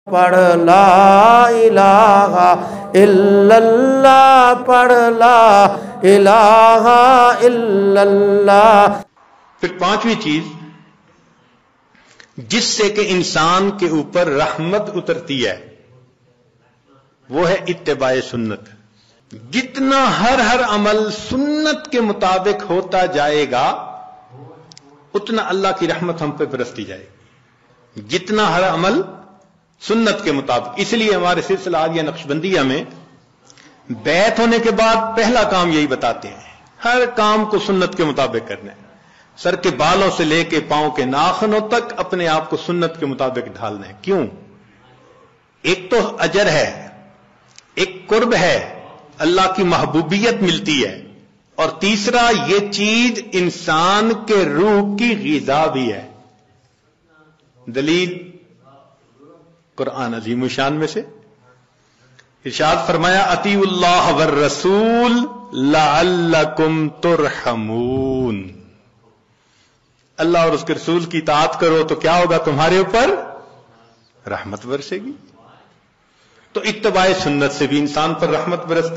पढ़ ला इलाहा इल्लल्लाह, पढ़ ला इलाहा इल्लल्लाह। फिर पांचवी चीज जिससे कि इंसान के ऊपर रहमत उतरती है वो है इत्तिबाए सुन्नत। जितना हर अमल सुन्नत के मुताबिक होता जाएगा उतना अल्लाह की रहमत हम पे बरसती जाएगी। जितना हर अमल सुन्नत के मुताबिक। इसलिए हमारे सिलसिला आलिया नक्शबंदिया में बैत होने के बाद पहला काम यही बताते हैं, हर काम को सुन्नत के मुताबिक करना है। सर के बालों से लेके पांव के नाखूनों तक अपने आप को सुन्नत के मुताबिक ढालना है। क्यों? एक तो अजर है, एक कुर्ब है, अल्लाह की महबूबियत मिलती है, और तीसरा ये चीज इंसान के रूह की ग़िज़ा भी है। दलील कुरान अज़ीम शान में से इरशाद फरमाया अतीउल्लाह वर रसूल लअल्लकुम तुरहमून। अल्लाह और उसके रसूल की इताअत करो तो क्या होगा? तुम्हारे ऊपर रहमत बरसेगी। तो इत्तिबाए सुन्नत से भी इंसान पर रहमत बरसती।